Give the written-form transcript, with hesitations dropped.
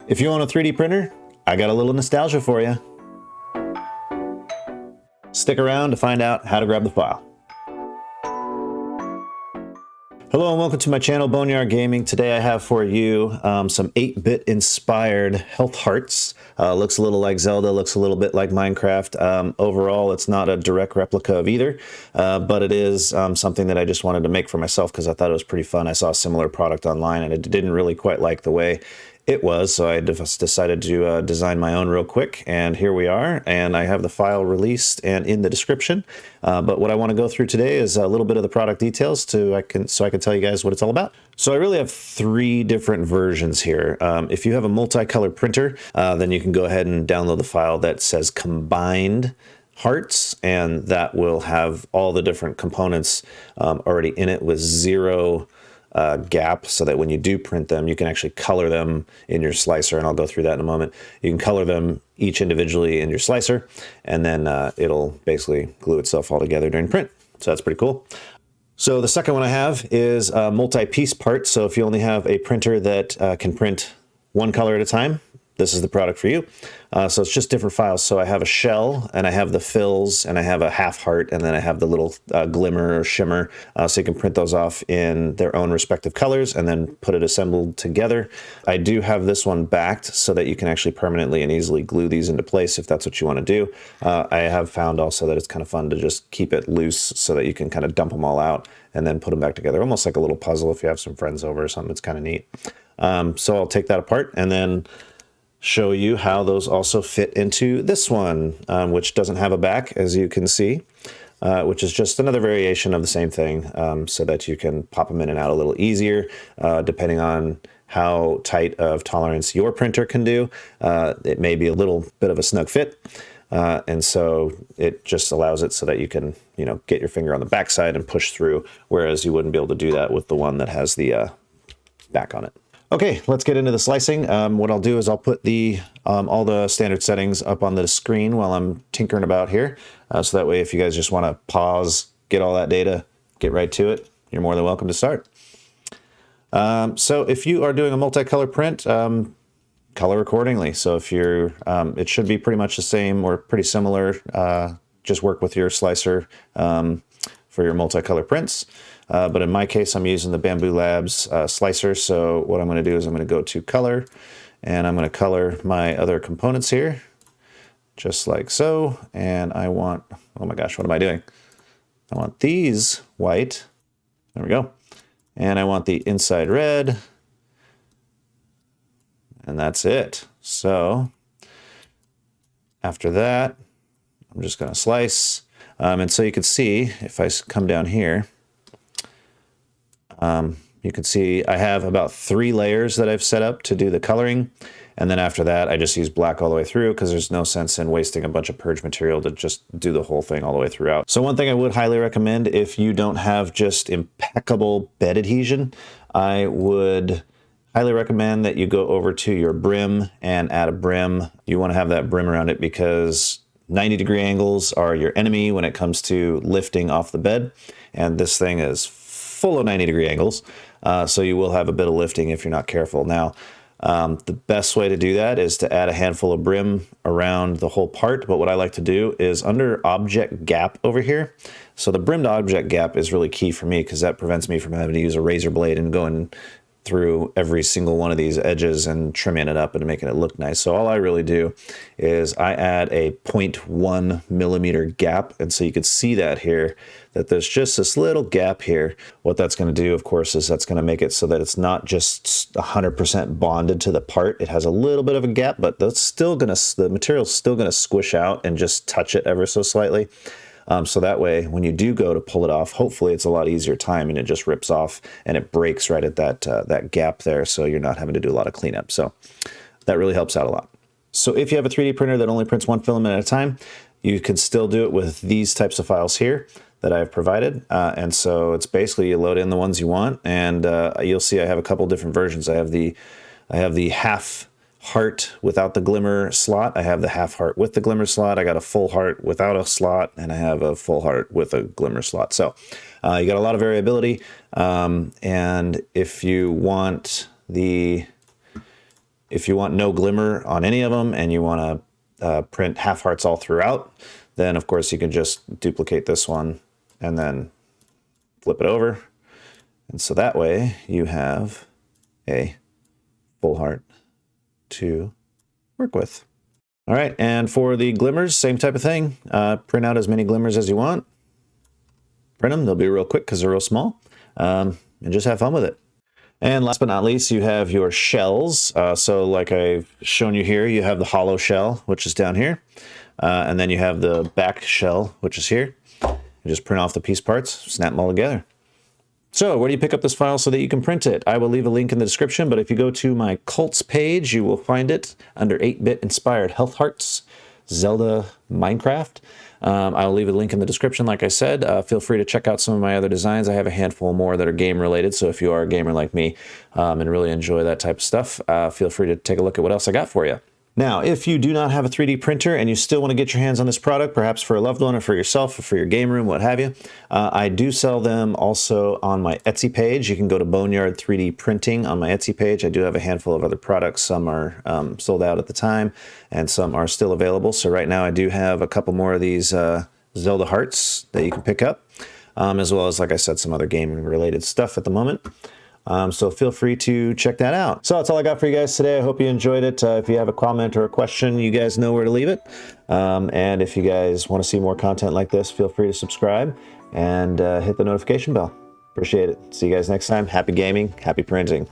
If you own a 3D printer, I got a little nostalgia for you. Stick around to find out how to grab the file. Hello and welcome to my channel, Boneyard Gaming. Today I have for you some 8-bit inspired health hearts. Looks a little like Zelda, looks a little bit like Minecraft. Overall, it's not a direct replica of either, but it is something that I just wanted to make for myself because I thought it was pretty fun. I saw a similar product online and I didn't really quite like the way it was, so I just decided to design my own real quick, and here we are, and I have the file released and in the description. But what I want to go through today is a little bit of the product details so I can tell you guys what it's all about. So I really have 3 different versions here. If you have a multicolor printer, then you can go ahead and download the file that says combined hearts, and that will have all the different components already in it with 0 gap, so that when you do print them, you can actually color them in your slicer, and I'll go through that in a moment. You can color them each individually in your slicer, and then it'll basically glue itself all together during print. So that's pretty cool. So the second one I have is a multi-piece part. So if you only have a printer that can print one color at a time, this is the product for you. So it's just different files. So I have a shell, and I have the fills, and I have a half heart, and then I have the little glimmer or shimmer. So you can print those off in their own respective colors and then put it assembled together. I do have this one backed so that you can actually permanently and easily glue these into place if that's what you want to do. I have found also that it's kind of fun to just keep it loose so that you can kind of dump them all out and then put them back together, almost like a little puzzle if you have some friends over or something. It's kind of neat. So I'll take that apart and then show you how those also fit into this one, which doesn't have a back, as you can see, which is just another variation of the same thing, so that you can pop them in and out a little easier, depending on how tight of tolerance your printer can do. It may be a little bit of a snug fit, and so it just allows it so that you can, get your finger on the back side and push through, whereas you wouldn't be able to do that with the one that has the back on it. Okay, let's get into the slicing. What I'll do is I'll put all the standard settings up on the screen while I'm tinkering about here. So that way, if you guys just want to pause, get all that data, get right to it, you're more than welcome to start. So if you are doing a multicolor print, color accordingly. So if you're, it should be pretty much the same or pretty similar. Just work with your slicer for your multicolor prints. But in my case, I'm using the Bamboo Labs slicer. So what I'm going to do is I'm going to go to color, and I'm going to color my other components here, just like so. And I want, oh my gosh, what am I doing? I want these white. There we go. And I want the inside red. And that's it. So after that, I'm just going to slice. And so you can see, if I come down here, you can see I have about 3 layers that I've set up to do the coloring. And then after that, I just use black all the way through because there's no sense in wasting a bunch of purge material to just do the whole thing all the way throughout. So one thing I would highly recommend, if you don't have just impeccable bed adhesion, I would highly recommend that you go over to your brim and add a brim. You want to have that brim around it because 90-degree angles are your enemy when it comes to lifting off the bed. And this thing is full of 90-degree angles. So you will have a bit of lifting if you're not careful. Now, the best way to do that is to add a handful of brim around the whole part. But what I like to do is under object gap over here. So the brim to object gap is really key for me because that prevents me from having to use a razor blade and going through every single one of these edges and trimming it up and making it look nice. So all I really do is I add a 0.1 millimeter gap. And so you can see that here, that there's just this little gap here. What that's going to do, of course, is that's going to make it so that it's not just 100% bonded to the part. It has a little bit of a gap, but that's still going to, the material's still going to squish out and just touch it ever so slightly. So that way, when you do go to pull it off, hopefully it's a lot easier time and it just rips off and it breaks right at that gap there, so you're not having to do a lot of cleanup. So that really helps out a lot. So if you have a 3D printer that only prints one filament at a time, you can still do it with these types of files here that I've provided. And so it's basically you load in the ones you want, and you'll see I have a couple different versions. I have the half heart without the glimmer slot. I have the half heart with the glimmer slot. I got a full heart without a slot, and I have a full heart with a glimmer slot. So you got a lot of variability. And if you want the If you want no glimmer on any of them and you want to print half hearts all throughout, then of course you can just duplicate this one and then flip it over. And so that way you have a full heart to work with. All right, and for the glimmers, same type of thing. Print out as many glimmers as you want. Print them, they'll be real quick because they're real small. And just have fun with it. And last but not least, you have your shells. So like I've shown you here, you have the hollow shell, which is down here. And then you have the back shell, which is here. You just print off the piece parts, snap them all together. So where do you pick up this file so that you can print it? I will leave a link in the description, but if you go to my cults page, you will find it under 8-bit inspired health hearts, Zelda, Minecraft. I'll leave a link in the description, like I said. Feel free to check out some of my other designs. I have a handful more that are game related, so if you are a gamer like me and really enjoy that type of stuff, feel free to take a look at what else I got for you. Now, if you do not have a 3D printer and you still want to get your hands on this product, perhaps for a loved one or for yourself or for your game room, what have you, I do sell them also on my Etsy page. You can go to Boneyard 3D Printing on my Etsy page. I do have a handful of other products. Some are sold out at the time and some are still available. So right now I do have a couple more of these Zelda hearts that you can pick up, as well as, like I said, some other gaming related stuff at the moment. So feel free to check that out. So that's all I got for you guys today. I hope you enjoyed it. If you have a comment or a question, you guys know where to leave it. And if you guys want to see more content like this, feel free to subscribe and hit the notification bell. Appreciate it. See you guys next time. Happy gaming, happy printing.